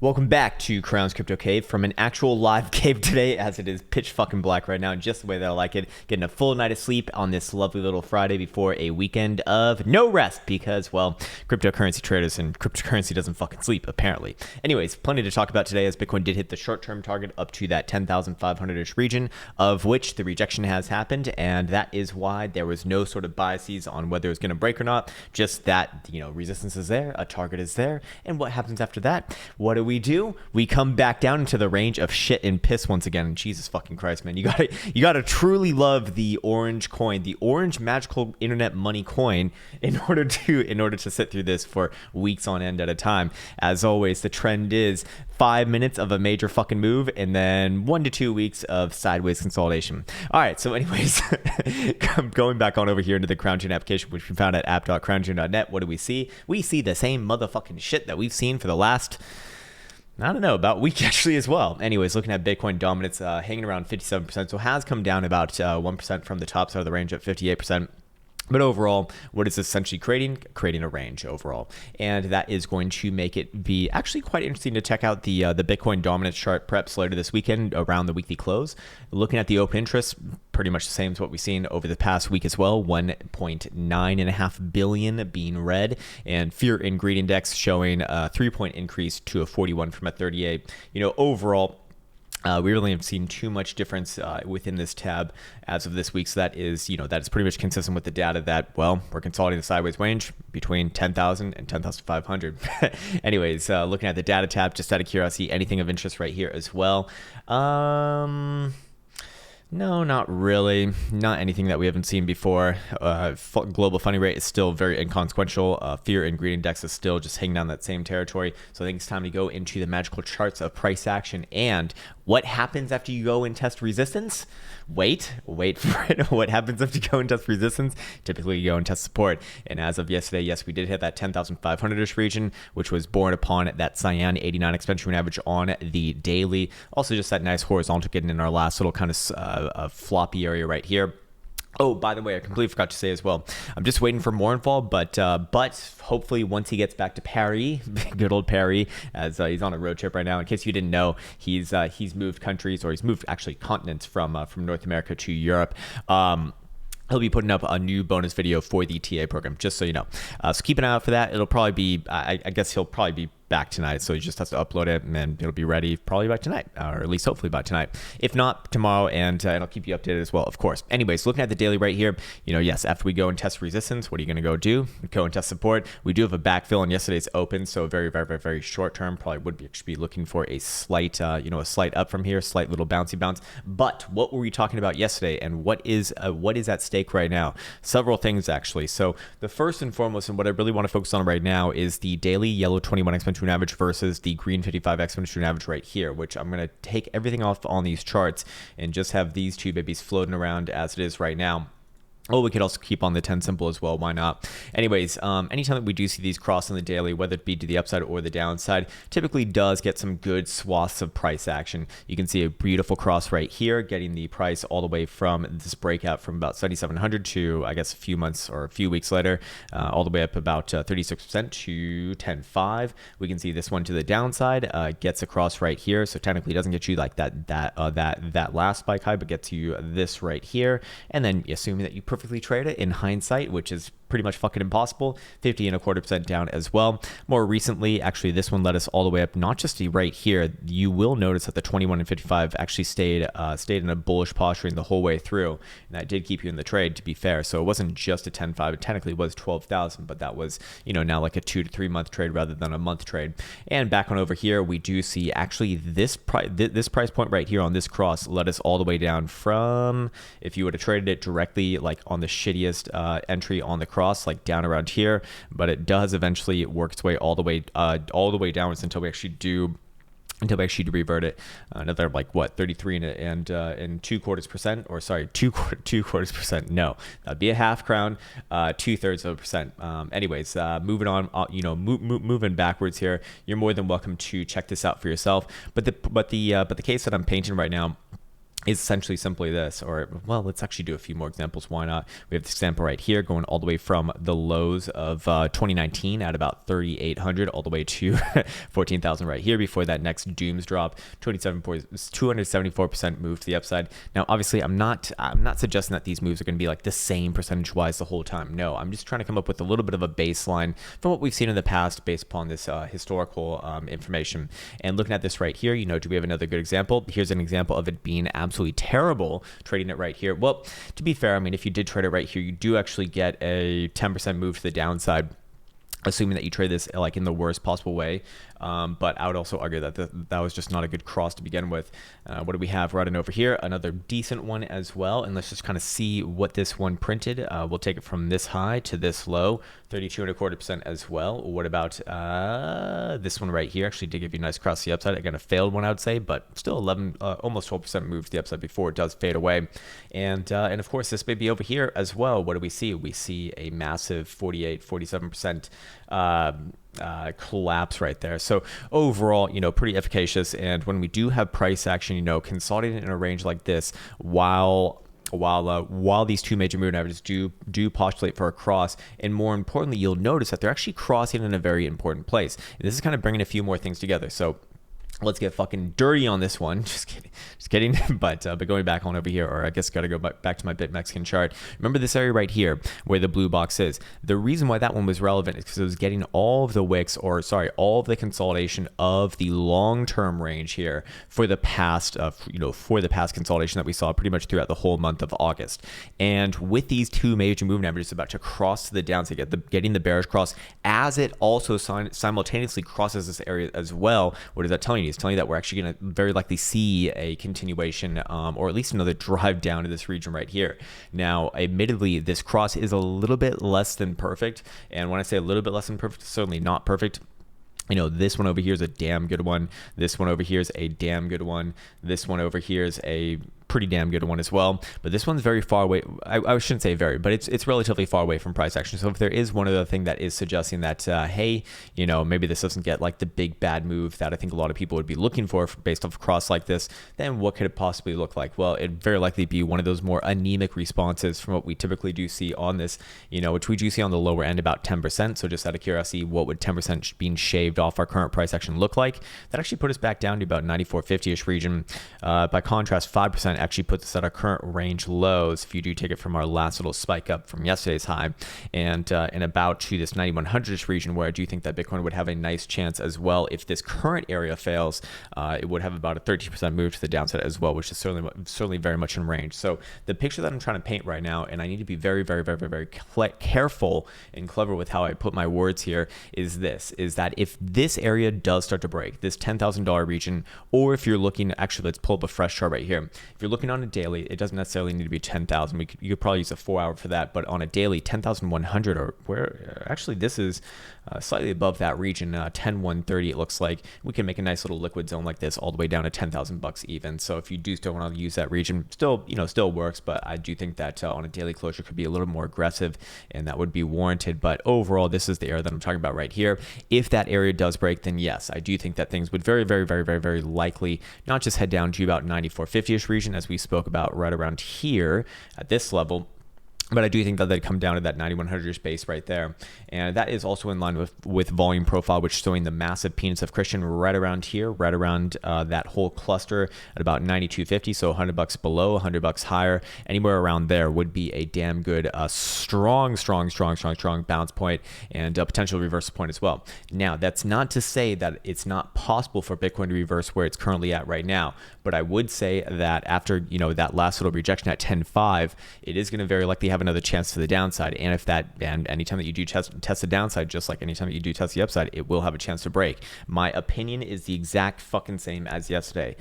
Welcome back to Krown's Crypto Cave from an actual live cave today, as it is pitch fucking black right now, just the way that I like it. Getting a full night of sleep on this lovely little Friday before a weekend of no rest because, well, cryptocurrency traders and cryptocurrency doesn't fucking sleep, apparently. Anyways, plenty to talk about today as Bitcoin did hit the short-term target up to that 10,500-ish region, of which the rejection has happened, and that is why there was no sort of biases on whether it was going to break or not. Just that, resistance is there, a target is there, and what happens after that? What do? We come back down into the range of shit and piss once again. And Jesus fucking Christ, man. You gotta truly love the orange coin, the orange magical internet money coin in order to sit through this for weeks on end at a time. As always, the trend is 5 minutes of a major fucking move and then 1 to 2 weeks of sideways consolidation. All right, so anyways, going back on over here into the Krown Chain application, which we found at app.krownchain.net. What do we see? We see the same motherfucking shit that we've seen for the last, I don't know, about a week actually as well. Anyways, looking at Bitcoin dominance, hanging around 57%, so has come down about 1% from the top side of the range at 58%. But overall, what is essentially creating a range overall, and that is going to make it be actually quite interesting to check out the Bitcoin dominance chart perhaps later this weekend around the weekly close. Looking at the open interest, pretty much the same as what we've seen over the past week as well. 1.9.5 billion being red, and fear and greed index showing a 3-point increase to a 41 from a 38. Overall, we really haven't seen too much difference within this tab as of this week. So that is pretty much consistent with the data that, well, we're consolidating the sideways range between 10,000 and 10,500. Anyways, looking at the data tab, just out of curiosity, anything of interest right here as well? No, not really. Not anything that we haven't seen before. Global funding rate is still very inconsequential. Fear and greed index is still just hanging down that same territory. So I think it's time to go into the magical charts of price action. And what happens after you go and test resistance? Wait for it. What happens after you go and test resistance? Typically you go and test support. And as of yesterday, yes, we did hit that 10,500-ish region, which was born upon that cyan 89 exponential average on the daily. Also just that nice horizontal getting in our last little kind of a floppy area right here. Oh, by the way, I completely forgot to say as well, I'm just waiting for more info, but hopefully once he gets back to Paris, good old Paris, as he's on a road trip right now. In case you didn't know, he's moved countries, or he's moved actually continents from North America to Europe. He'll be putting up a new bonus video for the TA program, just so you know. So keep an eye out for that. It'll probably be, I guess he'll probably be back tonight, so he just has to upload it, and then it'll be ready probably by tonight, or at least hopefully by tonight. If not, tomorrow, and I'll keep you updated as well, of course. Anyways, looking at the daily right here, yes, after we go and test resistance, what are you going to go do? Go and test support. We do have a backfill on yesterday's open, so very, very, very, very short term. Probably would be looking for a slight, a slight up from here, slight little bouncy bounce. But what were we talking about yesterday, and what is at stake right now? Several things actually. So the first and foremost, and what I really want to focus on right now, is the daily yellow 21 exponential average versus the green 55 exponential average right here, which I'm going to take everything off on these charts and just have these two babies floating around as it is right now. Oh, we could also keep on the 10 simple as well. Why not? Anyways, anytime that we do see these cross on the daily, whether it be to the upside or the downside, typically does get some good swaths of price action. You can see a beautiful cross right here, getting the price all the way from this breakout from about 7,700 to, I guess, a few months or a few weeks later, all the way up about 36% to 10.5. We can see this one to the downside gets across right here. So technically, it doesn't get you like that last spike high, but gets you this right here. And then assuming that you perfectly trade it in hindsight, which is pretty much fucking impossible, 50.25% down as well. More recently, actually, this one led us all the way up, not just right here. You will notice that the 21 and 55 actually stayed in a bullish posturing the whole way through, and that did keep you in the trade, to be fair. So it wasn't just a 10.5, it technically was 12,000, but that was, now like a 2 to 3 month trade rather than a month trade. And back on over here, we do see actually this price point right here on this cross led us all the way down from, if you would have traded it directly like on the shittiest entry on the cross, like down around here, but it does eventually work its way all the way downwards until we actually do revert it another 33 and 2/4%, or sorry, 2/4%. No, that'd be a half crown, 2/3%. Anyways, moving on, moving backwards here. You're more than welcome to check this out for yourself. But the case that I'm painting right now is essentially simply this, or well, let's actually do a few more examples. Why not? We have this example right here going all the way from the lows of 2019 at about 3,800 all the way to 14,000 right here before that next dooms drop. 274% move to the upside. Now, obviously, I'm not suggesting that these moves are going to be like the same percentage wise the whole time. No, I'm just trying to come up with a little bit of a baseline from what we've seen in the past based upon this historical information. And looking at this right here, do we have another good example? Here's an example of it being absolutely terrible trading it right here. Well, to be fair, I mean, if you did trade it right here, you do actually get a 10% move to the downside, assuming that you trade this like in the worst possible way. But I would also argue that that was just not a good cross to begin with. What do we have right over here? Another decent one as well. And let's just kind of see what this one printed. We'll take it from this high to this low, 32.25% as well. What about this one right here? Actually did give you a nice cross to the upside. Again, a failed one, I would say, but still 11, almost 12% move to the upside before it does fade away. And of course, this may be over here as well. What do we see? We see a massive 47% collapse right there. So overall, pretty efficacious. And when we do have price action, consolidating in a range like this, while these two major moving averages do postulate for a cross, and more importantly, you'll notice that they're actually crossing in a very important place. And this is kind of bringing a few more things together. So let's get fucking dirty on this one. Just kidding. But going back on over here, or I guess got to go back to my Bit Mexican chart. Remember this area right here where the blue box is. The reason why that one was relevant is because it was getting all of the wicks, all of the consolidation of the long-term range here for the past, consolidation that we saw pretty much throughout the whole month of August. And with these two major moving averages about to cross to the downside, getting the bearish cross, as it also simultaneously crosses this area as well. What is that telling you? It's telling you that we're actually going to very likely see a continuation or at least another drive down to this region right here. Now, admittedly, this cross is a little bit less than perfect. And when I say a little bit less than perfect, it's certainly not perfect. This one over here is a damn good one. This one over here is a damn good one. This one over here is a pretty damn good one as well. But this one's very far away. I shouldn't say very, but it's relatively far away from price action. So if there is one other thing that is suggesting that, hey, maybe this doesn't get like the big bad move that I think a lot of people would be looking for based off a cross like this, then what could it possibly look like? Well, it'd very likely be one of those more anemic responses from what we typically do see on this, which we do see on the lower end about 10%. So just out of curiosity, what would 10% being shaved off our current price action look like? That actually put us back down to about 94.50-ish region. By contrast, 5% actually puts us at our current range lows if you do take it from our last little spike up from yesterday's high, and about to this 9100-ish region, where I do think that Bitcoin would have a nice chance as well. If this current area fails, it would have about a 13% move to the downside as well, which is certainly very much in range. So the picture that I'm trying to paint right now, and I need to be very, very, very, very, very careful and clever with how I put my words here, is that if this area does start to break, this $10,000 region, or if you're looking, actually, let's pull up a fresh chart right here. If you're looking on a daily, it doesn't necessarily need to be 10,000. You could probably use a 4-hour for that, but on a daily, 10,100, or where actually this is slightly above that region, 10,130 it looks like. We can make a nice little liquid zone like this all the way down to 10,000 bucks even. So if you do still want to use that region, still works, but I do think that on a daily closure could be a little more aggressive, and that would be warranted. But overall, this is the area that I'm talking about right here. If that area does break, then yes, I do think that things would very, very, very, very, very likely not just head down to about 94.50-ish region, as we spoke about right around here at this level, but I do think that they'd come down to that 9100-ish base right there. And that is also in line with volume profile, which is showing the massive peanuts of Christian right around here, right around that whole cluster at about 92.50. So $100 below, $100 higher, anywhere around there would be a damn good, strong bounce point and a potential reversal point as well. Now, that's not to say that it's not possible for Bitcoin to reverse where it's currently at right now. But I would say that after, that last little rejection at 10.5, it is going to very likely have another chance to the downside. And anytime that you do test the downside, just like anytime that you do test the upside, it will have a chance to break. My opinion is the exact fucking same as yesterday.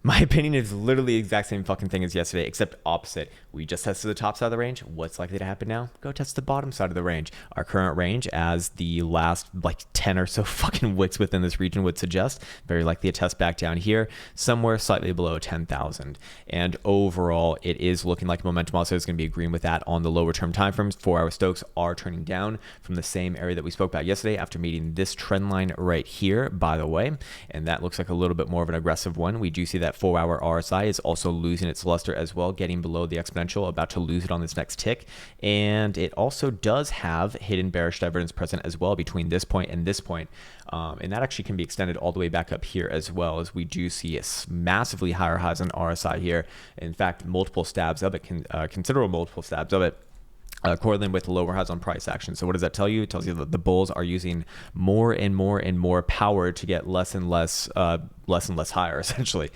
My opinion is literally the exact same fucking thing as yesterday, except opposite. We just tested the top side of the range. What's likely to happen now? Go test the bottom side of the range. Our current range, as the last 10 or so fucking wicks within this region would suggest, very likely a test back down here, somewhere slightly below 10,000. And overall, it is looking like momentum also is going to be agreeing with that on the lower term time frames. 4-hour Stokes are turning down from the same area that we spoke about yesterday after meeting this trend line right here, by the way. And that looks like a little bit more of an aggressive one. We do see that that 4-hour RSI is also losing its luster as well, getting below the exponential, about to lose it on this next tick. And it also does have hidden bearish divergence present as well between this point and this point. And that actually can be extended all the way back up here as well, as we do see a massively higher highs on RSI here. In fact, multiple stabs of it, considerable multiple stabs of it. Correlating with lower highs on price action. So what does that tell you? It tells you that the bulls are using more and more power to get less and less higher, essentially.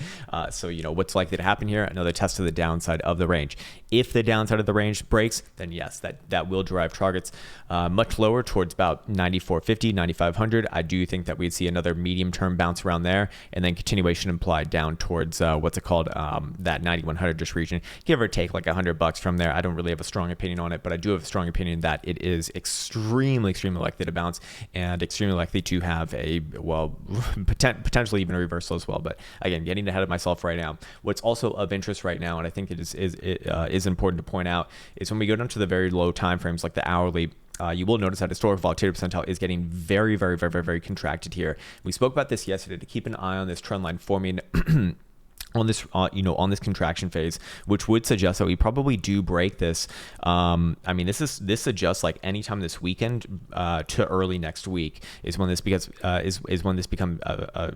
So what's likely to happen here? Another test of the downside of the range. If the downside of the range breaks, then yes, that will drive targets much lower towards about 9450, 9500. I do think that we'd see another medium term bounce around there, and then continuation implied down towards what's it called, that 9100 just region, give or take like $100 from there. I don't really have a strong opinion on it, but I do have a strong opinion that it is extremely likely to bounce, and extremely likely to have a, well, potentially even a reversal as well. But again, getting ahead of myself right now. What's also of interest right now, and I think it is important to point out, is when we go down to the very low time frames, like the hourly, you will notice that historical volatility percentile is getting very contracted here. We spoke about this yesterday, to keep an eye on this trend line forming on this, on this contraction phase, which would suggest that we probably do break this. I mean, this suggests like anytime this weekend to early next week is when this becomes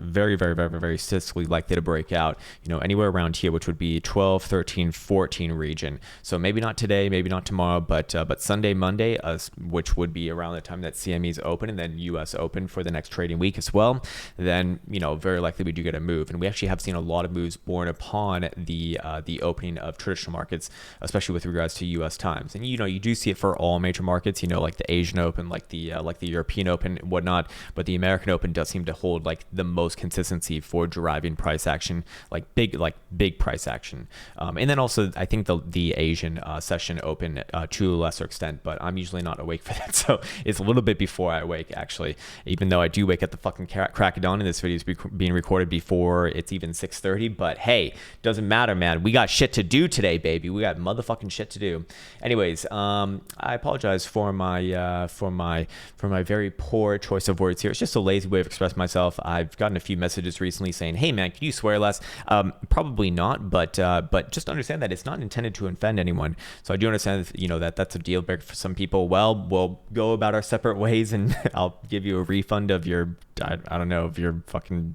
very statistically likely to break out. Anywhere around here, which would be 12, 13, 14 region. So maybe not today, maybe not tomorrow, but Sunday, Monday, which would be around the time that CME is open, and then US open for the next trading week as well. Then very likely we do get a move, and we actually have seen a lot of moves born upon the opening of traditional markets, especially with regards to U.S. times. And you do see it for all major markets, like the Asian Open, like the European Open and whatnot. But the American Open does seem to hold like the most consistency for driving price action, like big price action. And then also I think the Asian session open to a lesser extent, but I'm usually not awake for that, so it's a little bit before I wake actually. Even though I do wake at the fucking crack of dawn, and this video is being recorded before it's even 6:30, but hey, doesn't matter, man. We got shit to do today, baby. We got motherfucking shit to do. Anyways, I apologize for my very poor choice of words here. It's just a lazy way of expressing myself. I've gotten a few messages recently saying, "Hey, man, can you swear less?" Probably not, but just understand that it's not intended to offend anyone. So I do understand, that that's a deal breaker for some people. Well, we'll go about our separate ways, and I'll give you a refund of your, I don't know, of your fucking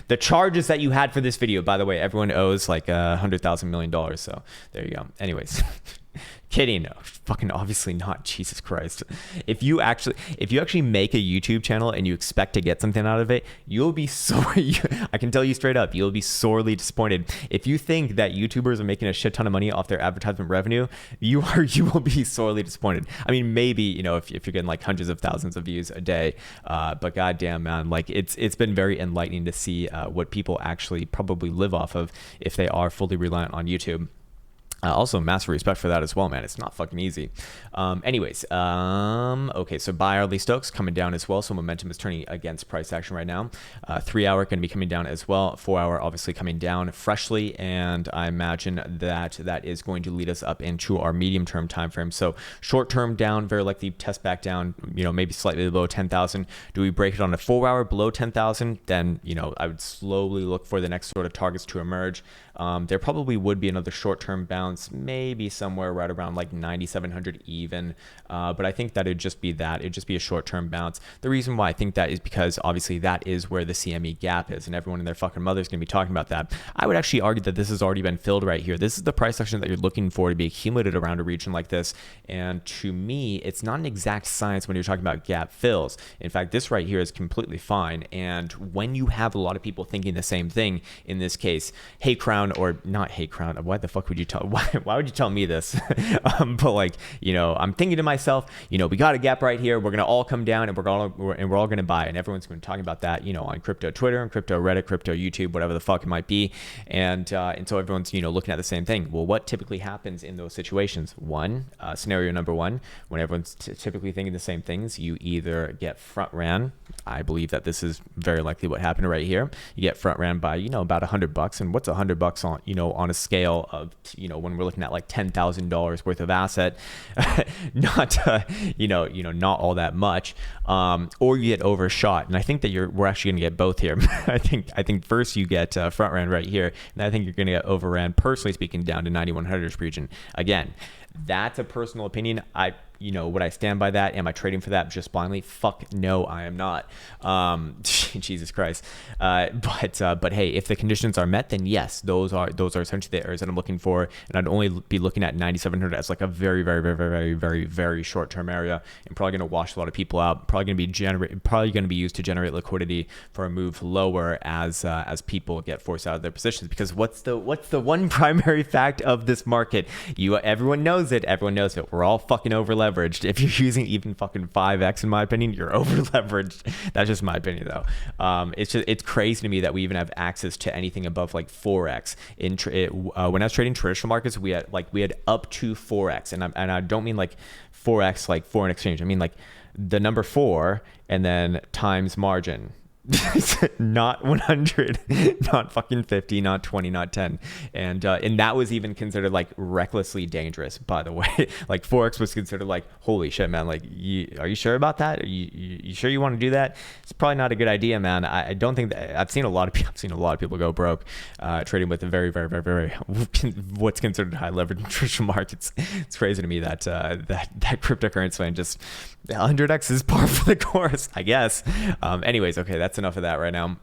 the charges that you had for this video. By the way, everyone owes like $100,000 million. So there you go. Anyways, kidding. No, fucking obviously not. Jesus Christ. If you actually make a YouTube channel and you expect to get something out of it, you'll be sorry. I can tell you straight up, you'll be sorely disappointed. If you think that YouTubers are making a shit ton of money off their advertisement revenue, you will be sorely disappointed. I mean, maybe, if you're getting like hundreds of thousands of views a day, but goddamn, man, like it's been very enlightening to see what people actually probably live off of if they are fully reliant on YouTube. Also, massive respect for that as well, man. It's not fucking easy. Okay, so buy hourly Stokes coming down as well. So momentum is turning against price action right now. 3 hour going to be coming down as well. 4 hour obviously coming down freshly, and I imagine that is going to lead us up into our medium term time frame. So short term down, very likely test back down. Maybe slightly below 10,000. Do we break it on a 4 hour below 10,000? Then I would slowly look for the next sort of targets to emerge. There probably would be another short term bounce, maybe somewhere right around like 9,700 even, but I think that it'd just be a short-term bounce. The reason why I think that is because obviously that is where the CME gap is, and everyone and their fucking mother is going to be talking about that. I would actually argue that this has already been filled right here. This is the price action that you're looking for to be accumulated around a region like this, and to me, it's not an exact science when you're talking about gap fills. In fact, this right here is completely fine, and when you have a lot of people thinking the same thing, in this case, hey Krown, or not hey Krown, why the fuck would you tell, why would you tell me this? But like, I'm thinking to myself, we got a gap right here. We're gonna all come down, and we're all gonna buy, and everyone's been talking about that, on crypto Twitter and crypto Reddit, crypto YouTube, whatever the fuck it might be, and so everyone's looking at the same thing. Well, what typically happens in those situations? Scenario number one, when everyone's typically thinking the same things, you either get front ran. I believe that this is very likely what happened right here. You get front ran by about $100, and what's $100 on on a scale of when we're looking at like $10,000 worth of asset, not not all that much, or you get overshot. And I think that we're actually going to get both here. I think first you get front ran right here, and I think you're going to get overran, personally speaking, down to 9100 region. Again, that's a personal opinion. Would I stand by that? Am I trading for that just blindly? Fuck no, I am not. Jesus Christ. But hey, if the conditions are met, then yes, those are essentially the areas that I'm looking for, and I'd only be looking at 9,700 as like a very, very, very, very, very, very short term area, and probably going to wash a lot of people out. Probably going to be used to generate liquidity for a move lower as people get forced out of their positions. Because what's the one primary fact of this market? Everyone knows it. We're all fucking over leveraged. If you're using even fucking 5x, in my opinion, you're over leveraged. That's just my opinion, though. It's crazy to me that we even have access to anything above like 4x. When I was trading traditional markets, we had up to 4x, and I don't mean like 4x like foreign exchange. I mean like the number 4 and then times margin. Not 100, not fucking 50, not 20, not 10, and that was even considered like recklessly dangerous, by the way. Like 4x was considered like, holy shit, man, like are you sure about that? Are you sure you want to do that? It's probably not a good idea, man. I don't think that I've seen a lot of people go broke trading with a very, very, very, very what's considered high leverage nutritional markets. It's crazy to me that cryptocurrency and just 100x is par for the course, I guess. Anyways, okay, that's enough of that right now.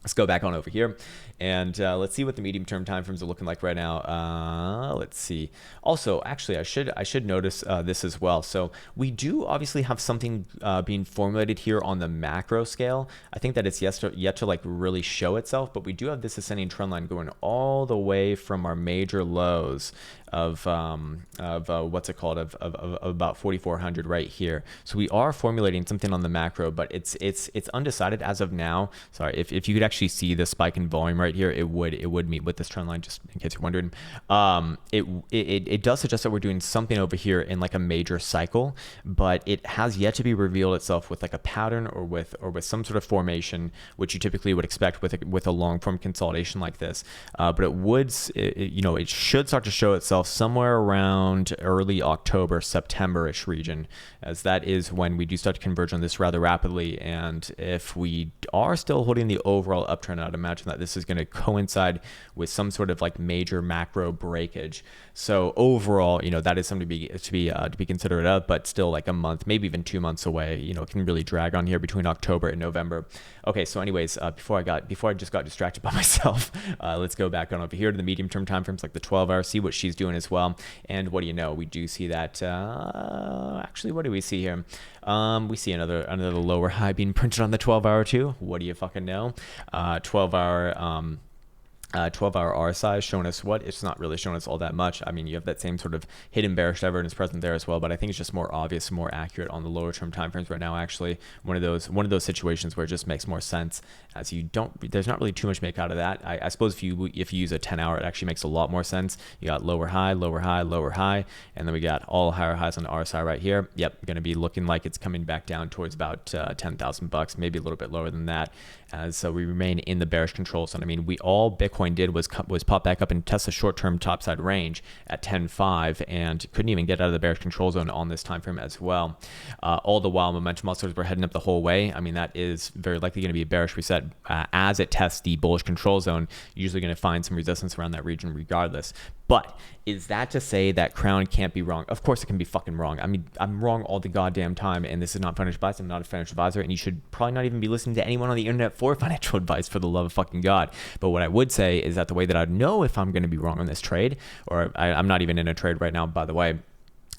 Let's go back on over here, and let's see what the medium term time frames are looking like right now. Let's see. Also, actually, I should notice this as well. So we do obviously have something being formulated here on the macro scale. I think that it's yet to like really show itself, but we do have this ascending trend line going all the way from our major lows of what's it called, of about 4,400 right here. So we are formulating something on the macro, but it's undecided as of now. Sorry, if you could actually see the spike in volume right here, it would meet with this trend line, just in case you're wondering. It does suggest that we're doing something over here in like a major cycle, but it has yet to be revealed itself with like a pattern or with some sort of formation, which you typically would expect with a long form consolidation like this. But it should start to show itself somewhere around early October, September-ish region, as that is when we do start to converge on this rather rapidly. And if we are still holding the overall uptrend, I'd imagine that this is going to coincide with some sort of like major macro breakage. So overall, that is something to be considerate of, but still like a month, maybe even 2 months away. It can really drag on here between October and November. Okay, so anyways, before I just got distracted by myself, let's go back on over here to the medium term time frames, like the 12-hour, see what she's doing as well. And what do you know? We do see that. Actually, what do we see here? We see another lower high being printed on the 12-hour too. What do you fucking know? 12-hour 12-hour RSI is showing us what? It's not really showing us all that much. I mean, you have that same sort of hidden bearish divergence present there as well, but I think it's just more obvious, more accurate on the lower term timeframes right now. Actually, one of those situations where it just makes more sense, as there's not really too much to make out of that. I suppose if you use a 10-hour, it actually makes a lot more sense. You got lower high, lower high, lower high, and then we got all higher highs on the RSI right here. Yep, going to be looking like it's coming back down towards about $10,000, maybe a little bit lower than that, as we remain in the bearish control zone. I mean, all Bitcoin did was pop back up and test the short-term topside range at 10.5 and couldn't even get out of the bearish control zone on this time frame as well. All the while, momentum oscillators were heading up the whole way. I mean, that is very likely going to be a bearish reset as it tests the bullish control zone. Usually going to find some resistance around that region regardless. But is that to say that Krown can't be wrong? Of course it can be fucking wrong. I mean, I'm wrong all the goddamn time, and this is not financial advice. I'm not a financial advisor, and you should probably not even be listening to anyone on the internet for financial advice, for the love of fucking God. But what I would say is that the way that I'd know if I'm going to be wrong on this trade, or I'm not even in a trade right now, by the way,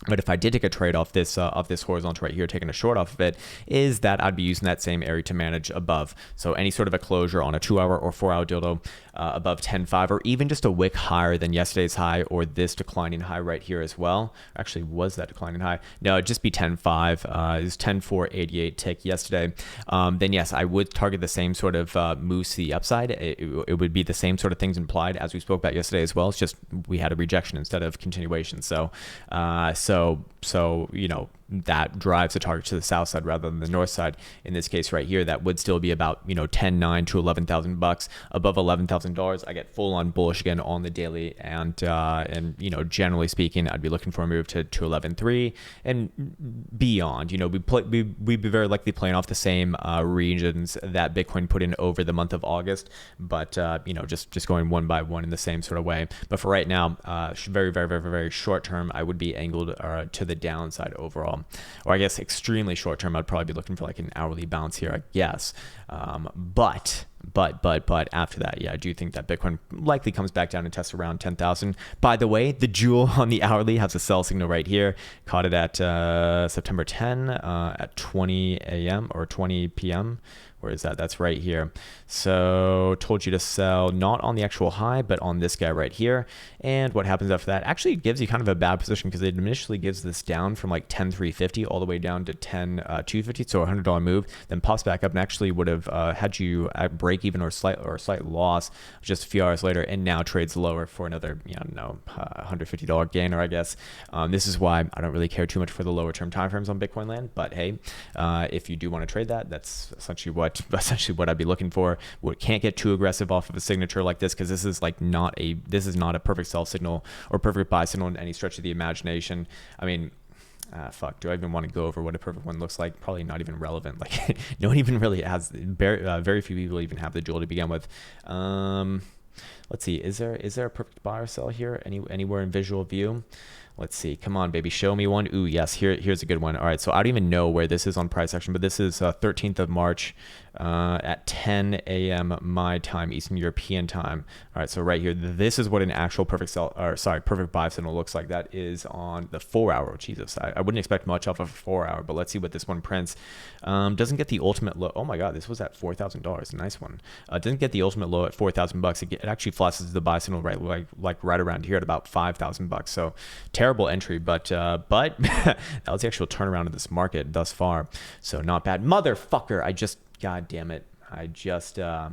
but if I did take a trade off this horizontal right here, taking a short off of it, is that I'd be using that same area to manage above. So any sort of a closure on a 2-hour or 4-hour dildo above 10.5, or even just a wick higher than yesterday's high or this declining high right here as well. Actually, was that declining high? No, it'd just be 10.5. It was 10.488 tick yesterday. Then yes, I would target the same sort of moves to the upside. It would be the same sort of things implied as we spoke about yesterday as well. It's just we had a rejection instead of continuation. So that drives the target to the south side rather than the north side. In this case right here, that would still be about 10.9 to 11,000 bucks. Above $11,000, I get full on bullish again on the daily, and generally speaking, I'd be looking for a move to 11.3 and beyond. We'd be very likely playing off the same regions that Bitcoin put in over the month of August, but just going one by one in the same sort of way. But for right now, very, very, very, very short term, I would be angled to the downside overall, or I guess extremely short term, I'd probably be looking for like an hourly bounce here, I guess. But after that, yeah, I do think that Bitcoin likely comes back down and tests around 10,000. By the way, the jewel on the hourly has a sell signal right here. Caught it at September 10 at 20 a.m. or 20 p.m. Where is that? That's right here. So told you to sell not on the actual high, but on this guy right here. And what happens after that actually gives you kind of a bad position, because it initially gives this down from like 10,350 all the way down to 10,250, so a $100 move, then pops back up and actually would have had you at break even or slight loss just a few hours later, and now trades lower for another $150 gainer, I guess. This is why I don't really care too much for the lower term timeframes on Bitcoin land. But hey, if you do want to trade that, that's essentially what I'd be looking for. We can't get too aggressive off of a signature like this, because this is not a perfect sell signal or perfect buy signal in any stretch of the imagination. I mean, fuck, do I even want to go over what a perfect one looks like? Probably not even relevant. Like, no one even really has, very few people even have the jewel to begin with. Let's see, is there a perfect buy or sell here anywhere in visual view? Let's see. Come on, baby. Show me one. Ooh, yes. Here's a good one. All right. So I don't even know where this is on price action, but this is 13th of March at 10 a.m. my time, Eastern European time. All right. So right here, this is what an actual perfect buy signal looks like. That is on the 4 hour. Jesus, I wouldn't expect much off of a 4 hour, but let's see what this one prints. Doesn't get the ultimate low. Oh my God, this was at $4,000. Nice one. Doesn't get the ultimate low at 4,000 bucks. It actually flashes the buy signal right around here at about 5,000 bucks. So terrible entry, but that was the actual turnaround of this market thus far. So not bad. Motherfucker, God damn it. I just got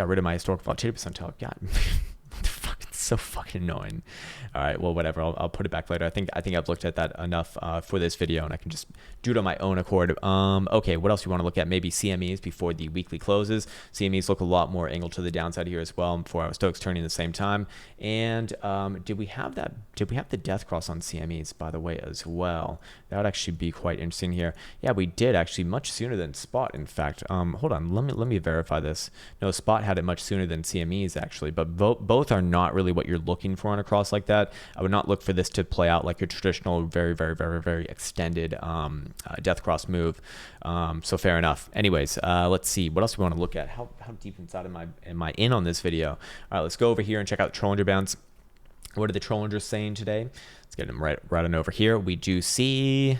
rid of my historical volatility percentile. God, it's so fucking annoying. All right, well, whatever. I'll put it back later. I think I've looked at that enough for this video, and I can just do it on my own accord. Okay, what else do you want to look at? Maybe CMEs before the weekly closes. CMEs look a lot more angled to the downside here as well. 4 hour Stokes turning at the same time. And did we have the death cross on CMEs, by the way, as well? That would actually be quite interesting here. Yeah, we did actually, much sooner than Spot, in fact. Hold on, let me verify this. No, Spot had it much sooner than CMEs actually, but both are not really what you're looking for on a cross like that. I would not look for this to play out like a traditional, very, very, very, very extended death cross move. So fair enough. Anyways, let's see. What else do we want to look at? How deep inside am I in on this video? All right, let's go over here and check out Trollinger Bounce. What are the Trollingers saying today? Let's get them right on over here. We do see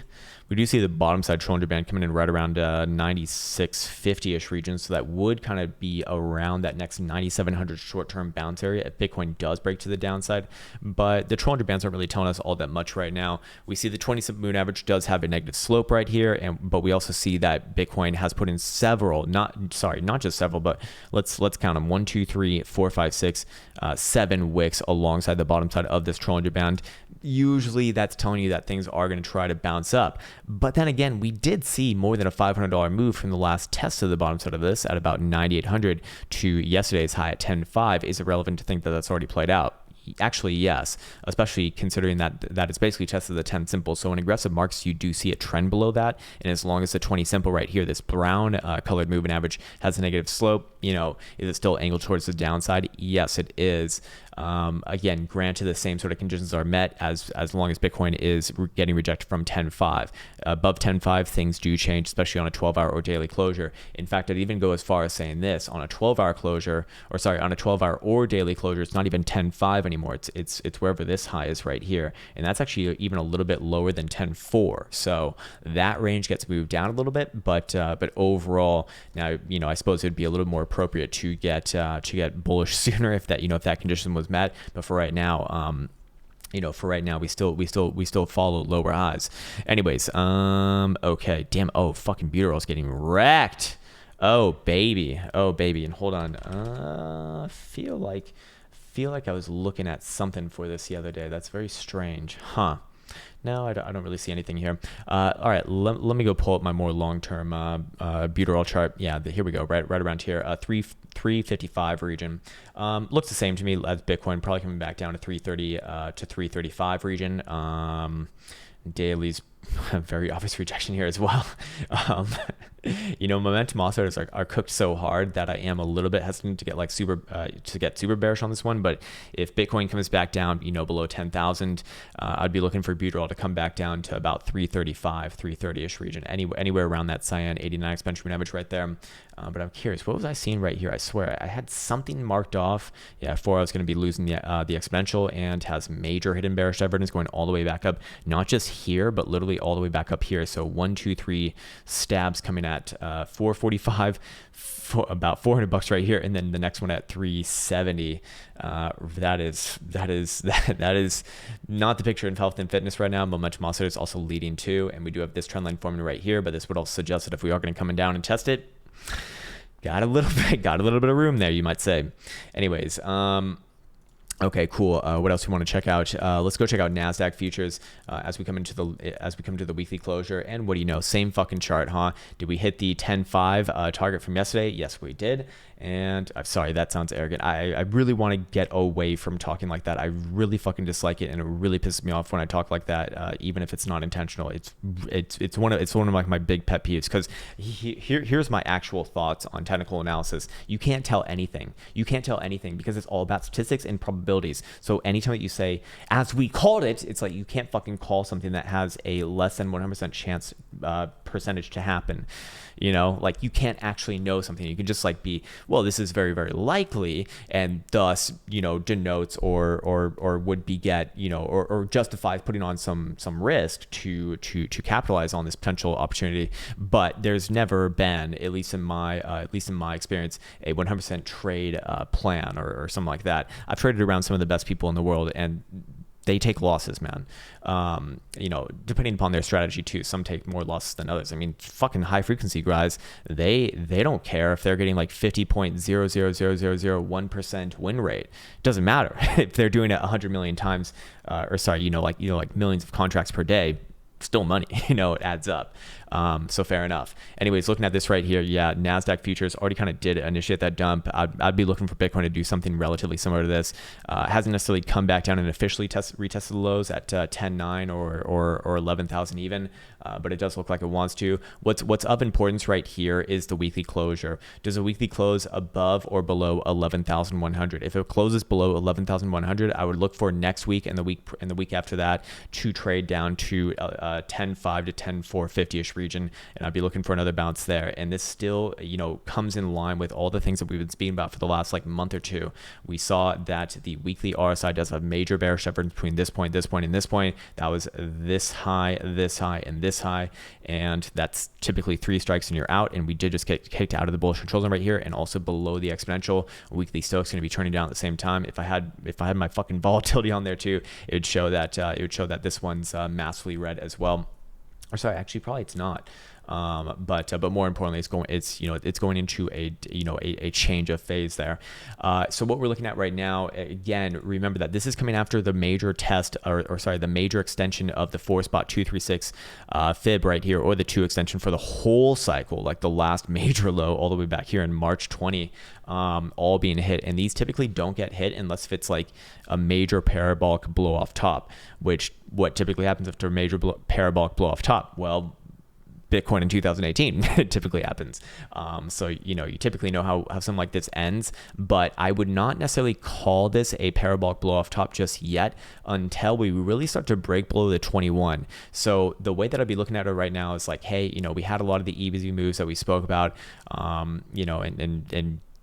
the bottom side Trollinger band coming in right around 9650-ish region. So that would kind of be around that next 9700 short-term bounce area if Bitcoin does break to the downside. But the Trollinger bands aren't really telling us all that much right now. We see the 27 moving average does have a negative slope right here, but we also see that Bitcoin has put in not just several, but let's count them: 1, 2, 3, 4, 5, 6, 7 wicks alongside the bottom side of this Trollinger band. Usually that's telling you that things are going to try to bounce up. But then again, we did see more than a $500 move from the last test of the bottom side of this at about 9,800 to yesterday's high at 10.5. Is it relevant to think that that's already played out? Actually, yes, especially considering that it's basically tested the 10 simple. So in aggressive markets, you do see a trend below that. And as long as the 20 simple right here, this brown colored moving average has a negative slope, is it still angled towards the downside? Yes, it is. Again, granted, the same sort of conditions are met as long as Bitcoin is getting rejected from 10.5. Above 10.5, things do change, especially on a 12-hour or daily closure. In fact, I'd even go as far as saying this: on a 12-hour closure, on a 12-hour or daily closure, it's not even 10.5 anymore. It's wherever this high is right here, and that's actually even a little bit lower than 10.4. So that range gets moved down a little bit, but overall, now I suppose it'd be a little more appropriate to get bullish sooner if that condition was met. But for right now, we still follow lower highs. Anyways, okay, damn. Oh, fucking Buterol's getting wrecked. Oh baby, and hold on. Feel like I was looking at something for this the other day. That's very strange, huh? No, I don't really see anything here. All right, let me go pull up my more long-term Buterol chart. Yeah, here we go, right around here, 355 region. Looks the same to me as Bitcoin, probably coming back down to 330 to 335 region. Daily's very obvious rejection here as well. Momentum oscillators are cooked so hard that I am a little bit hesitant to get super bearish on this one. But if Bitcoin comes back down, below 10,000, I'd be looking for Buterol to come back down to about 335, 330-ish region, anywhere around that cyan 89 exponential moving average right there. But I'm curious, what was I seeing right here? I swear I had something marked off. Yeah, for I was going to be losing the exponential, and has major hidden bearish divergence going all the way back up, not just here, but literally all the way back up here. So 1, 2, 3 stabs coming at 445, for about $400 right here, and then the next one at 370. That is not the picture in health and fitness right now. Momentum oscillator is also leading too, and we do have this trend line forming right here. But this would also suggest that if we are going to come down and test it, got a little bit of room there, you might say. Anyways, okay, cool. What else we want to check out? Let's go check out Nasdaq Futures as we come into the weekly closure. And what do you know? Same fucking chart, huh? Did we hit the 10.5 target from yesterday? Yes, we did. And I'm sorry, that sounds arrogant. I really want to get away from talking like that. I really fucking dislike it, and it really pisses me off when I talk like that, even if it's not intentional. It's one of like my big pet peeves, because here's my actual thoughts on technical analysis. You can't tell anything. You can't tell anything because it's all about statistics and probabilities. So anytime that you say, as we called it, it's like you can't fucking call something that has a less than 100% chance percentage to happen. Like you can't actually know something. You can just like be, well, this is very, very likely, and thus, denotes or would beget, or justifies putting on some risk to capitalize on this potential opportunity. But there's never been, at least in my experience, a 100% trade plan or something like that. I've traded around some of the best people in the world, and they take losses, man. Depending upon their strategy too. Some take more losses than others. I mean, fucking high frequency guys, they don't care if they're getting like 50.00001% win rate. Doesn't matter if they're doing it 100 million times, like millions of contracts per day. Still money, it adds up. So fair enough. Anyways, looking at this right here, yeah, Nasdaq Futures already kind of did initiate that dump. I'd be looking for Bitcoin to do something relatively similar to this. Hasn't necessarily come back down and officially retested the lows at 10.9 or 11,000 even, but it does look like it wants to. What's of importance right here is the weekly closure. Does a weekly close above or below 11,100? If it closes below 11,100, I would look for next week and the week after that to trade down to 10.5 to 10.450-ish region, and I'd be looking for another bounce there. And this still, comes in line with all the things that we've been speaking about for the last month or two. We saw that the weekly RSI does have major bearish divergence between this point, and this point. That was this high, and this high, and that's typically 3 strikes and you're out. And we did just get kicked out of the bullish control zone right here, and also below the exponential. Weekly Stoch's going to be turning down at the same time. If I had my fucking volatility on there too, it would show that this one's massively red as well. Or sorry, actually, probably it's not. But more importantly, it's going into a change of phase there. So what we're looking at right now, again, remember that this is coming after the major test, the major extension of the 4.236 fib right here, or the 2 extension for the whole cycle, like the last major low all the way back here in March 20, all being hit. And these typically don't get hit unless if it's like a major parabolic blow off top, which what typically happens after a major parabolic blow off top? Well, Bitcoin in 2018 it typically happens. So you typically know how something like this ends, but I would not necessarily call this a parabolic blow off top just yet until we really start to break below the 21. So the way that I'd be looking at it right now is like, hey, we had a lot of the EBZ moves that we spoke about, and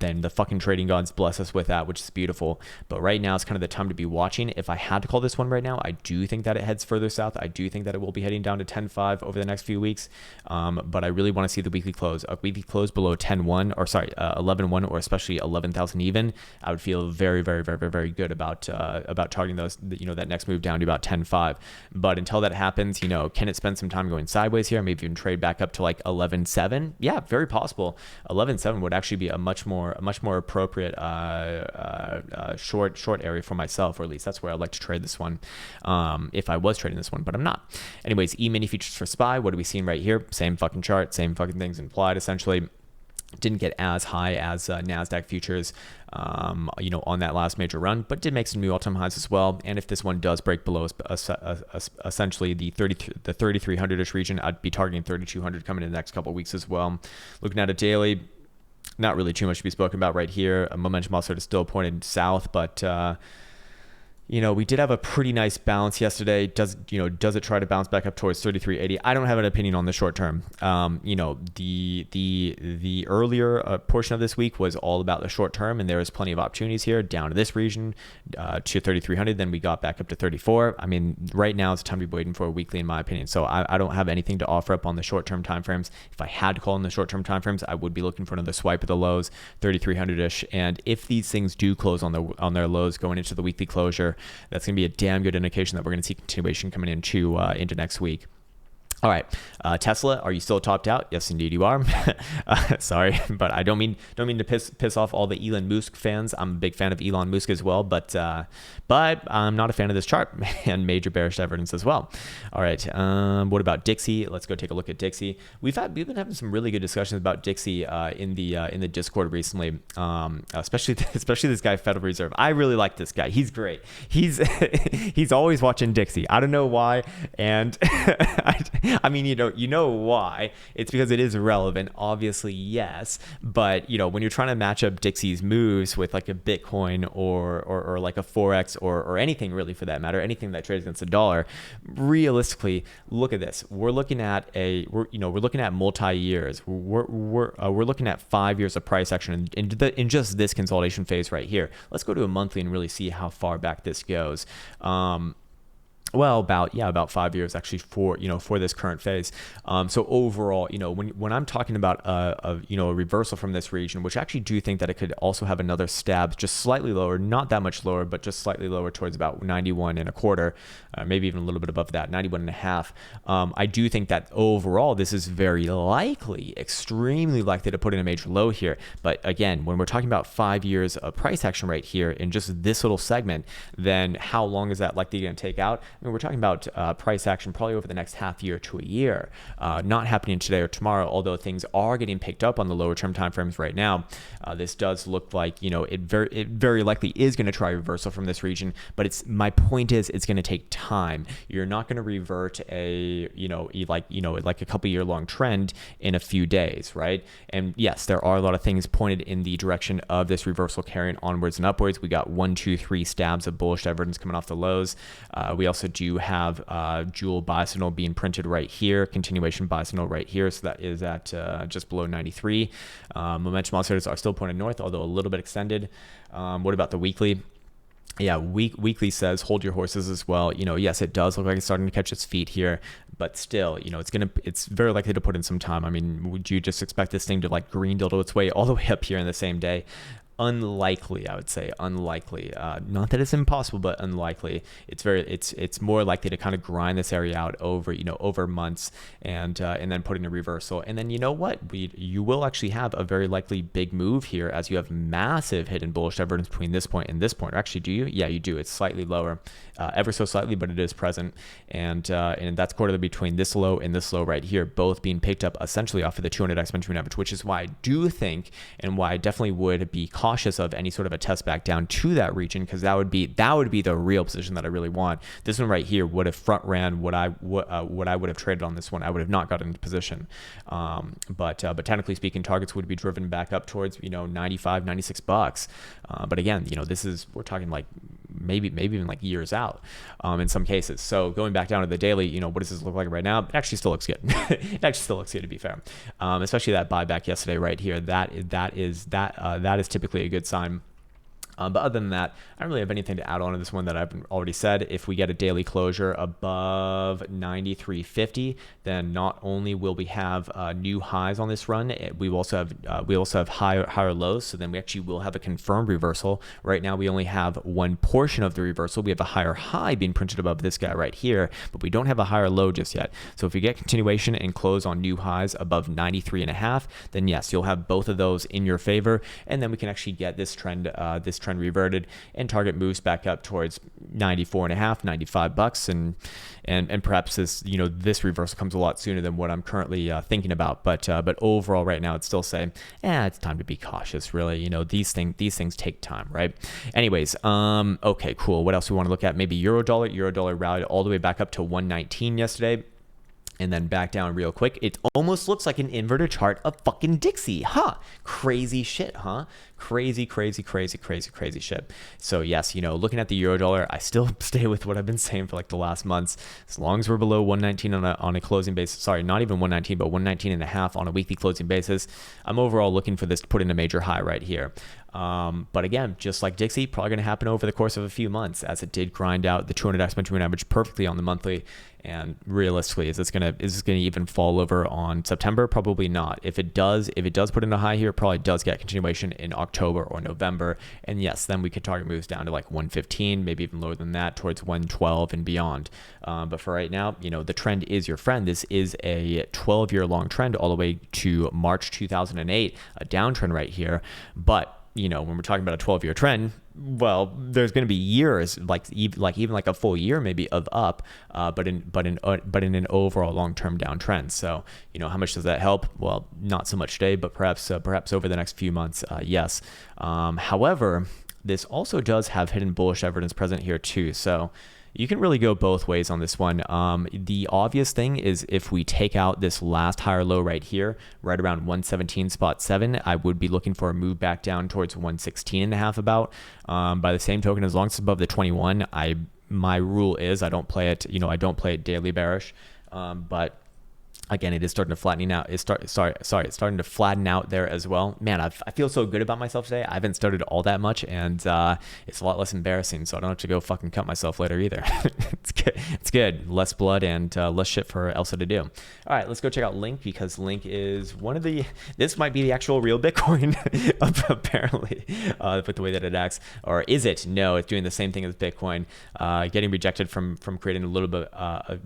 then the fucking trading gods bless us with that, which is beautiful. But right now, it's kind of the time to be watching. If I had to call this one right now, I do think that it heads further south. I do think that it will be heading down to 10.5 over the next few weeks. But I really want to see the weekly close. A weekly close below 10.1, 11.1, or especially 11,000 even. I would feel very, very, very, very, very good about targeting those, that next move down to about 10.5. But until that happens, can it spend some time going sideways here? Maybe even trade back up to like 11.7? Yeah, very possible. 11.7 would actually be a much more more appropriate short area for myself, or at least that's where I'd like to trade this one if I was trading this one, but I'm not. Anyways, E-mini futures for SPY. What are we seeing right here? Same fucking chart, same fucking things implied essentially. Didn't get as high as Nasdaq Futures, on that last major run, but did make some new all-time highs as well. And if this one does break below essentially the 3,300-ish region, I'd be targeting 3,200 coming in the next couple of weeks as well. Looking at a daily, not really too much to be spoken about right here. Momentum also is still pointed south, but we did have a pretty nice bounce yesterday. Does it try to bounce back up towards 33.80? I don't have an opinion on the short term. The earlier portion of this week was all about the short term, and there was plenty of opportunities here down to this region to 3,300. Then we got back up to 34. I mean, right now it's time to be waiting for a weekly, in my opinion. So I don't have anything to offer up on the short term timeframes. If I had to call in the short term timeframes, I would be looking for another swipe of the lows, 3,300-ish. And if these things do close on their lows going into the weekly closure, that's going to be a damn good indication that we're going to see continuation coming into next week. All right, Tesla, are you still topped out? Yes, indeed you are. Sorry, but I don't mean to piss off all the Elon Musk fans. I'm a big fan of Elon Musk as well, but I'm not a fan of this chart and major bearish evidence as well. All right, what about Dixie? Let's go take a look at Dixie. We've been having some really good discussions about Dixie in the Discord recently, especially this guy Federal Reserve. I really like this guy. He's great. He's always watching Dixie. I don't know why, and I mean, you know why. It's because it is relevant, obviously, yes. But, when you're trying to match up Dixie's moves with like a Bitcoin or like a Forex or anything really for that matter, anything that trades against the dollar, realistically, look at this. We're looking at multi-years. We're looking at 5 years of price action in just this consolidation phase right here. Let's go to a monthly and really see how far back this goes. Well, about 5 years actually for this current phase. So overall, when I'm talking about a reversal from this region, which I actually do think that it could also have another stab just slightly lower, not that much lower, but just slightly lower towards about 91 and a quarter, maybe even a little bit above that, 91 and a half. I do think that overall this is very likely, extremely likely to put in a major low here. But again, when we're talking about 5 years of price action right here in just this little segment, then how long is that likely going to take out? I mean, we're talking about price action probably over the next half year to a year, not happening today or tomorrow, although things are getting picked up on the lower term timeframes right now. This does look like, it very likely is going to try reversal from this region, but my point is it's going to take time. You're not going to revert like a couple year long trend in a few days, right? And yes, there are a lot of things pointed in the direction of this reversal carrying onwards and upwards. We got 1, 2, 3 stabs of bullish evidence coming off the lows. We also do have Joule buy signal being printed right here, continuation buy signal right here, so that is at just below 93. Momentum oscillators are still pointed north, although a little bit extended. What about the weekly? Yeah, weekly says hold your horses as well. Yes, it does look like it's starting to catch its feet here, but still, it's very likely to put in some time. I mean, would you just expect this thing to like green dildo its way all the way up here in the same day? Unlikely, I would say, unlikely. Not that it's impossible, but unlikely. It's more likely to kind of grind this area out over months and then put in a reversal. And then you will actually have a very likely big move here as you have massive hidden bullish evidence between this point and this point. Or actually, do you? Yeah, you do. It's slightly lower, ever so slightly, but it is present. And that's quarterly between this low and this low right here, both being picked up essentially off of the 200 exponential average, which is why I do think and why I definitely would be cautious of any sort of a test back down to that region, because that would be the real position that I really want. This one right here would have front ran what I would have traded on this one. I would have not gotten into position. But technically speaking, targets would be driven back up towards $95, $96. But again, we're talking like maybe even like years out in some cases. So going back down to the daily, what does this look like right now? It actually still looks good. It actually still looks good, to be fair. Especially that buyback yesterday right here. That is typically a good sign. But other than that, I don't really have anything to add on to this one that I've already said. If we get a daily closure above 93.50, then not only will we have new highs on this run, we also have higher lows. So then we actually will have a confirmed reversal. Right now, we only have one portion of the reversal. We have a higher high being printed above this guy right here, but we don't have a higher low just yet. So if we get continuation and close on new highs above 93.5, then yes, you'll have both of those in your favor, and then we can actually get this trend reverted, and target moves back up towards 94.5, $95, and perhaps this reversal comes a lot sooner than what I'm currently thinking about. But overall, right now, I'd still say, it's time to be cautious. Really, these things take time, right? Anyways, okay, cool. What else we want to look at? Maybe euro dollar. Euro dollar rallied all the way back up to 119 yesterday, and then back down real quick. It almost looks like an inverted chart of fucking Dixie, huh? Crazy shit, huh? Crazy shit. So yes, looking at the euro dollar, I still stay with what I've been saying for like the last months. As long as we're below 119 on a closing basis, sorry, not even 119, but 119.5 on a weekly closing basis, I'm overall looking for this to put in a major high right here. But again, just like Dixie, probably going to happen over the course of a few months, as it did grind out the 200 exponential moving average perfectly on the monthly. And realistically, is this going to even fall over on September? Probably not. If it does put in a high here, it probably does get continuation in October or November. And yes, then we could target moves down to like 115, maybe even lower than that, towards 112 and beyond. But for right now, the trend is your friend. This is a 12-year long trend all the way to March 2008, a downtrend right here. But when we're talking about a 12-year trend, well, there's going to be years, even like a full year maybe of up, but in an overall long-term downtrend. So how much does that help? Well, not so much today, but perhaps over the next few months, yes. However, this also does have hidden bullish evidence present here too. So you can really go both ways on this one. The obvious thing is if we take out this last higher low right here, right around 117.7, I would be looking for a move back down towards 116.5 about. By the same token, as long as it's above the 21, my rule is I don't play it daily bearish. But again, it is starting to flattening out. It's starting to flatten out there as well. Man, I feel so good about myself today. I haven't started all that much, and it's a lot less embarrassing, so I don't have to go fucking cut myself later either. It's good. Less blood and less shit for Elsa to do. All right, let's go check out Link, because Link is this might be the actual real Bitcoin, apparently, with the way that it acts. Or is it? No, it's doing the same thing as Bitcoin, getting rejected from creating a little bit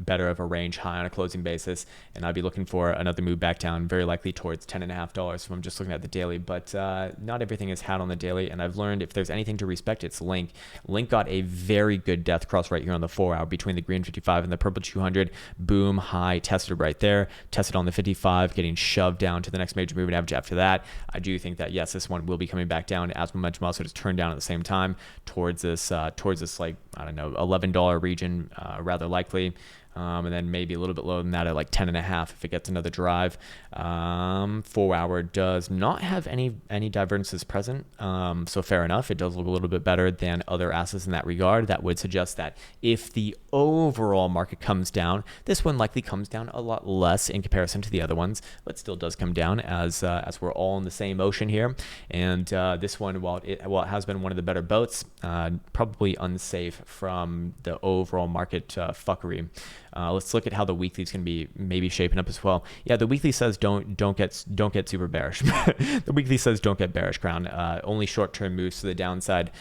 better of a range high on a closing basis, and I'd be looking for another move back down, very likely towards $10.50 if I'm just looking at the daily. But not everything is had on the daily, and I've learned if there's anything to respect, it's Link. Link got a very good death cross right here on the 4-hour between the green 55 and the purple 200. Boom, high, tested right there, tested on the 55, getting shoved down to the next major moving average after that. I do think that, yes, this one will be coming back down as momentum also just turned down at the same time towards this like, I don't know, $11 region, rather likely. And then maybe a little bit lower than that at like 10.5 if it gets another drive. 4-hour does not have any divergences present, so fair enough. It does look a little bit better than other assets in that regard. That would suggest that if the overall market comes down, this one likely comes down a lot less in comparison to the other ones, but still does come down as we're all in the same ocean here. And this one, while it has been one of the better boats, probably unsafe from the overall market fuckery. Let's look at how the weekly is going to be maybe shaping up as well. Yeah, the weekly says don't get super bearish. The weekly says don't get bearish, Krown. Only short-term moves to the downside.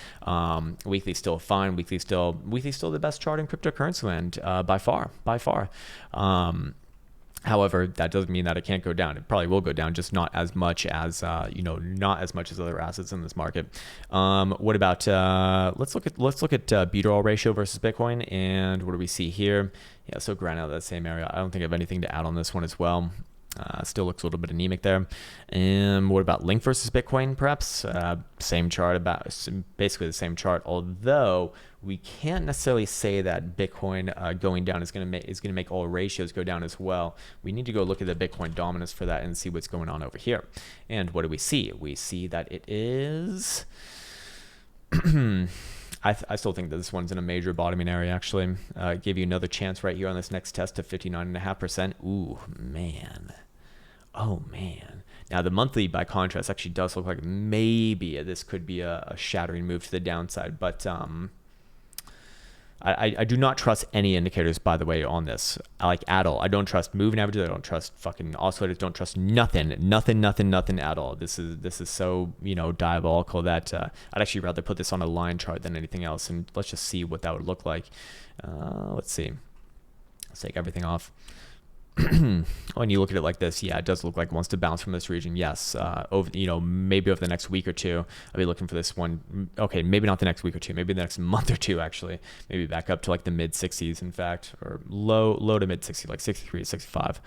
Weekly still fine. Weekly still the best chart in cryptocurrency land by far. However, that doesn't mean that it can't go down. It probably will go down, just not as much as not as much as other assets in this market. What about let's look at beta ratio versus Bitcoin, and what do we see here? Yeah, so grind out that same area. I don't think I have anything to add on this one as well. Still looks a little bit anemic there. And what about Link versus Bitcoin? Perhaps same chart, basically the same chart. Although we can't necessarily say that Bitcoin going down is going to make all ratios go down as well. We need to go look at the Bitcoin dominance for that and see what's going on over here. And what do we see? We see that it is. I still think that this one's in a major bottoming area, actually. Give you another chance right here on this next test to 59.5%. Ooh, man. Oh, man. Now the monthly, by contrast, actually does look like maybe this could be a shattering move to the downside, but I do not trust any indicators, by the way, on this, like at all. I don't trust moving averages. I don't trust fucking oscillators. Don't trust nothing at all. This is so, you know, diabolical that I'd actually rather put this on a line chart than anything else. And let's just see what that would look like. Let's see. Let's take everything off. When you look at it like this, yeah, it does look like it wants to bounce from this region. Yes, over, you know, maybe over the next week or two, I'll be looking for this one. Okay, maybe not the next week or two, maybe the next month or two, actually. Maybe back up to like the mid 60s, in fact, or low to mid 60s, like 63 65.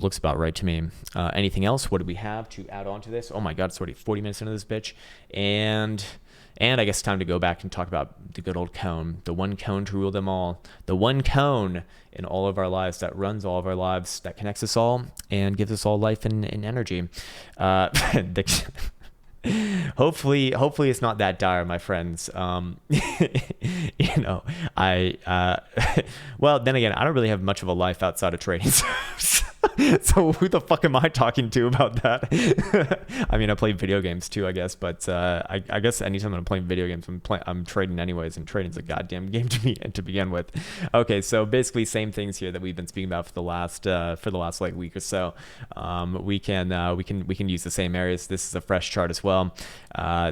Looks about right to me. Anything else? What do we have to add on to this? Oh my God, it's already 40 minutes into this bitch. And I guess time to go back and talk about the good old cone, the one cone to rule them all, the one cone in all of our lives that runs all of our lives, that connects us all and gives us all life and energy. Hopefully it's not that dire, my friends. You know, well, then again, I don't really have much of a life outside of trading. So who the fuck am I talking to about that? I mean, I play video games too, I guess, but I guess anytime I'm playing video games, I'm trading anyways, and trading's a goddamn game to me and to begin with. Okay, so basically same things here that we've been speaking about for the last like week or so. We can use the same areas. This is a fresh chart as well.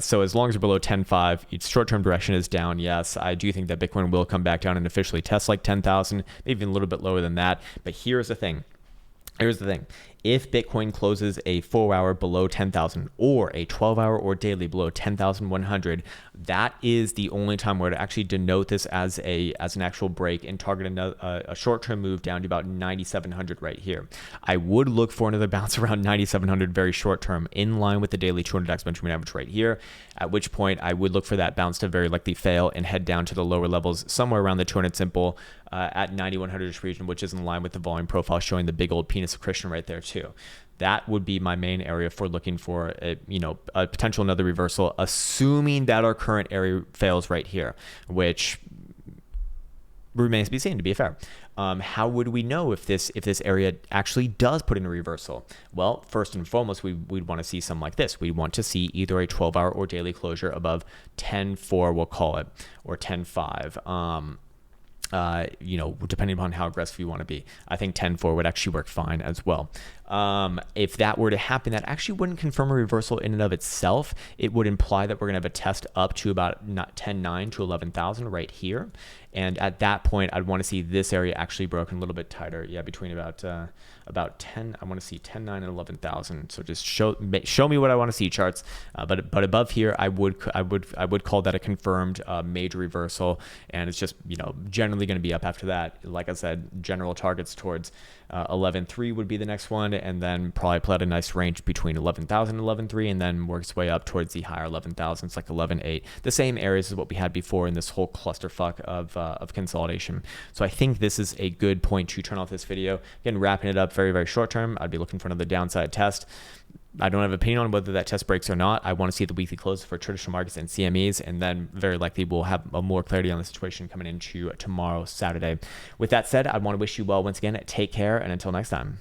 So as long as we're below 10.5, each short-term direction is down. Yes, I do think that Bitcoin will come back down and officially test like 10,000, maybe even a little bit lower than that. But here's the thing. If Bitcoin closes a 4-hour below 10,000 or a 12-hour or daily below 10,100, that is the only time where to actually denote this as an actual break and target a short-term move down to about 9,700 right here. I would look for another bounce around 9,700 very short-term in line with the daily 200 exponential moving average right here, at which point I would look for that bounce to very likely fail and head down to the lower levels somewhere around the 200 simple at 9,100-ish region, which is in line with the volume profile showing the big old penis of Christian right there too. That would be my main area for looking for a potential another reversal, assuming that our current area fails right here, which remains to be seen, to be fair. How would we know if this area actually does put in a reversal? Well, first and foremost, we'd want to see something like this. We want to see either a 12-hour or daily closure above 10.4, we'll call it, or 10.5. Depending upon how aggressive you want to be. I think 10.4 would actually work fine as well. If that were to happen, that actually wouldn't confirm a reversal in and of itself. It would imply that we're going to have a test up to about 10.9 to 11,000 right here. And at that point, I'd want to see this area actually broken a little bit tighter. Yeah, between about 10, I want to see 10.9 and 11,000. So just show me what I want to see, charts. But above here, I would call that a confirmed major reversal, and it's just generally going to be up after that. Like I said, general targets towards 11.3 would be the next one, and then probably play out a nice range between 11,000 and 11.3, and then works its way up towards the higher 11,000s, like 11.8. The same areas as what we had before in this whole clusterfuck of consolidation. So I think this is a good point to turn off this video. Again, wrapping it up very, very short term, I'd be looking for another downside test. I don't have an opinion on whether that test breaks or not. I want to see the weekly close for traditional markets and CMEs, and then very likely we'll have more clarity on the situation coming into tomorrow, Saturday. With that said, I want to wish you well once again. Take care, and until next time.